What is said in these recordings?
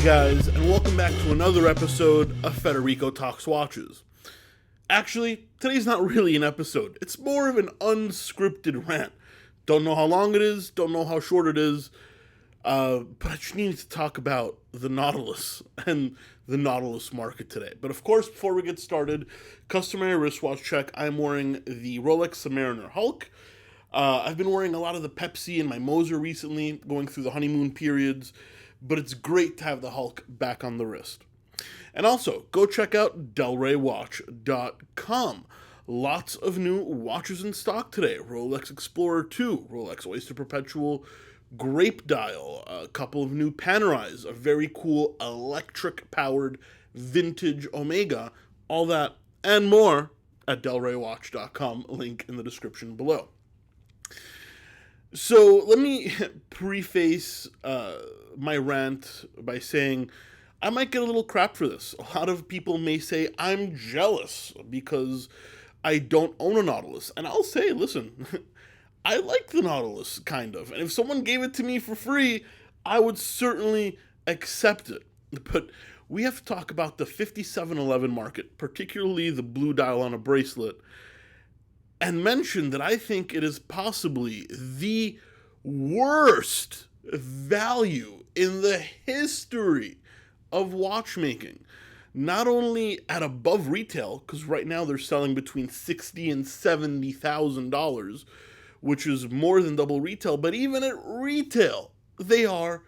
guys, and welcome back to another episode of Federico Talks Watches. Actually, today's not really an episode. It's more of an unscripted rant. Don't know how long it is, don't know how short it is, but I just needed to talk about the Nautilus and the Nautilus market today. But of course, before we get started, customary wristwatch check. I'm wearing the Rolex Submariner Hulk. I've been wearing a lot of the Pepsi and my Moser recently, going through the honeymoon periods, but it's great to have the Hulk back on the wrist. And also, go check out delraywatch.com. Lots of new watches in stock today. Rolex Explorer 2, Rolex Oyster Perpetual Grape Dial, a couple of new Panerais, a very cool electric-powered vintage Omega, all that and more at delraywatch.com, link in the description below. So let me preface my rant by saying I might get a little crap for this. A lot of people may say I'm jealous because I don't own a Nautilus. And I'll say, listen, I like the Nautilus, kind of. And if someone gave it to me for free, I would certainly accept it. But we have to talk about the 5711 market, particularly the blue dial on a bracelet, and mention that I think it is possibly the worst value in the history of watchmaking. Not only at above retail, because right now they're selling between $60,000 and $70,000, which is more than double retail, but even at retail, they are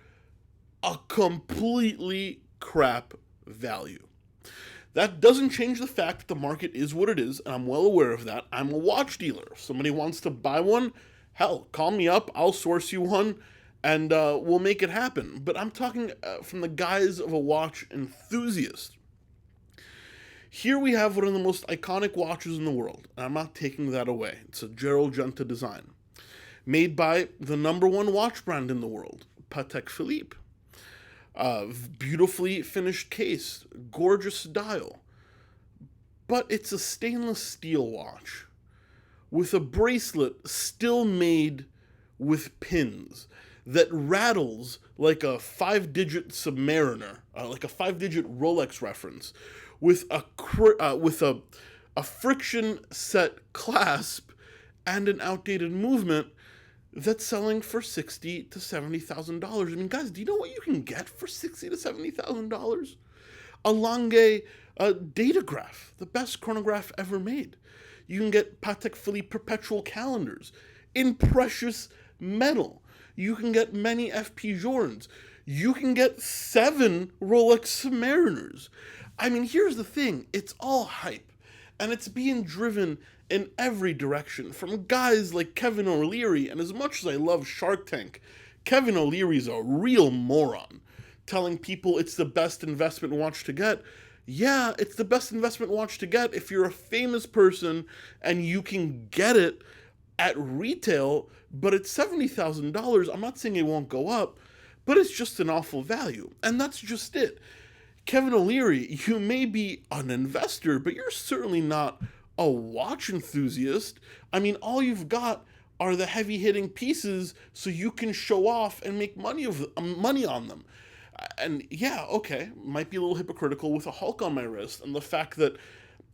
a completely crap value. That doesn't change the fact that the market is what it is, and I'm well aware of that. I'm a watch dealer. If somebody wants to buy one, hell, call me up, I'll source you one, and we'll make it happen. But I'm talking from the guise of a watch enthusiast. Here we have one of the most iconic watches in the world, and I'm not taking that away. It's a Gerald Genta design, made by the number one watch brand in the world, Patek Philippe. Beautifully finished case, gorgeous dial, but it's a stainless steel watch with a bracelet still made with pins that rattles like a 5-digit Submariner, like a 5-digit Rolex reference, with a friction set clasp and an outdated movement that's selling for $60,000 to $70,000. I mean, guys, do you know what you can get for $60,000 to $70,000? A Lange datograph, the best chronograph ever made. You can get Patek Philippe perpetual calendars in precious metal. You can get many FP Journes. You can get 7 Rolex Submariners. I mean, here's the thing. It's all hype, and it's being driven in every direction from guys like Kevin O'Leary. And as much as I love Shark Tank, Kevin O'Leary's a real moron, telling people it's the best investment watch to get. Yeah, it's the best investment watch to get if you're a famous person and you can get it at retail, but at $70,000, I'm not saying it won't go up, but it's just an awful value. And that's just it. Kevin O'Leary, you may be an investor, but you're certainly not a watch enthusiast. I mean, all you've got are the heavy-hitting pieces so you can show off and make money on them. And yeah, okay, might be a little hypocritical with a Hulk on my wrist and the fact that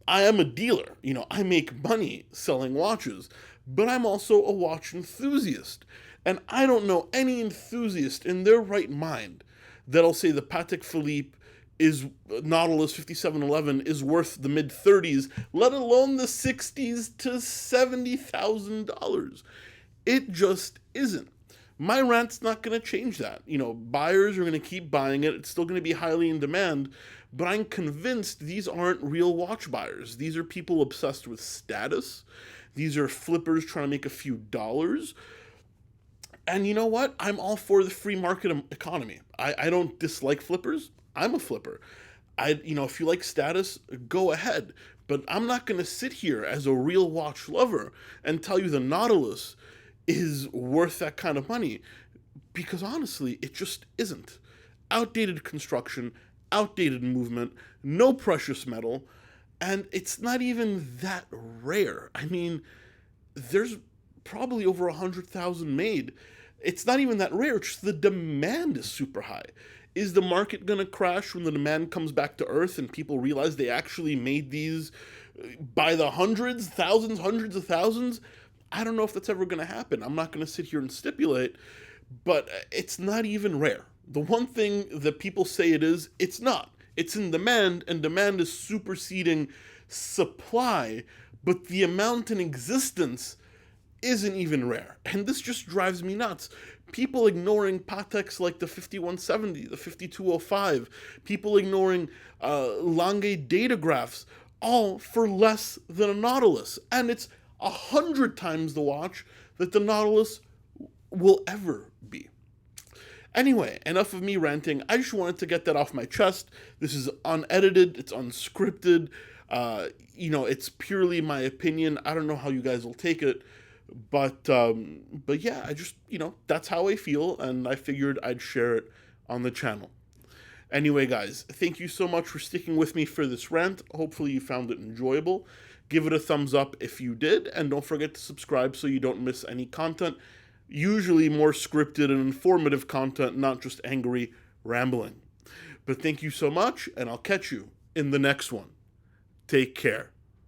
I am a dealer. You know, I make money selling watches, but I'm also a watch enthusiast. And I don't know any enthusiast in their right mind that'll say the Patek Philippe Nautilus 5711 is worth the mid-30s, let alone the $60,000 to $70,000. It just isn't. My rant's not going to change that. You know, buyers are going to keep buying it. It's still going to be highly in demand, but I'm convinced these aren't real watch buyers. These are people obsessed with status. These are flippers trying to make a few dollars. And you know what? I'm all for the free market economy. I don't dislike flippers. I'm a flipper. If you like status, go ahead. But I'm not going to sit here as a real watch lover and tell you the Nautilus is worth that kind of money, because honestly, it just isn't. Outdated construction, outdated movement, no precious metal, and it's not even that rare. I mean, there's probably over 100,000 made. It's not even that rare, it's just the demand is super high. Is the market going to crash when the demand comes back to earth and people realize they actually made these by the hundreds, thousands, hundreds of thousands? I don't know if that's ever going to happen. I'm not going to sit here and stipulate, but it's not even rare. The one thing that people say it is, it's not. It's in demand, and demand is superseding supply, but the amount in existence isn't even rare. And this just drives me nuts. People ignoring Pateks like the 5170, the 5205, people ignoring Lange datagraphs, all for less than a Nautilus. And it's 100 times the watch that the Nautilus will ever be. Anyway, enough of me ranting. I just wanted to get that off my chest. This is unedited, it's unscripted. It's purely my opinion. I don't know how you guys will take it. But yeah, I just, that's how I feel, and I figured I'd share it on the channel. Anyway, guys, thank you so much for sticking with me for this rant. Hopefully you found it enjoyable. Give it a thumbs up if you did, and don't forget to subscribe so you don't miss any content. Usually more scripted and informative content, not just angry rambling. But thank you so much, and I'll catch you in the next one. Take care.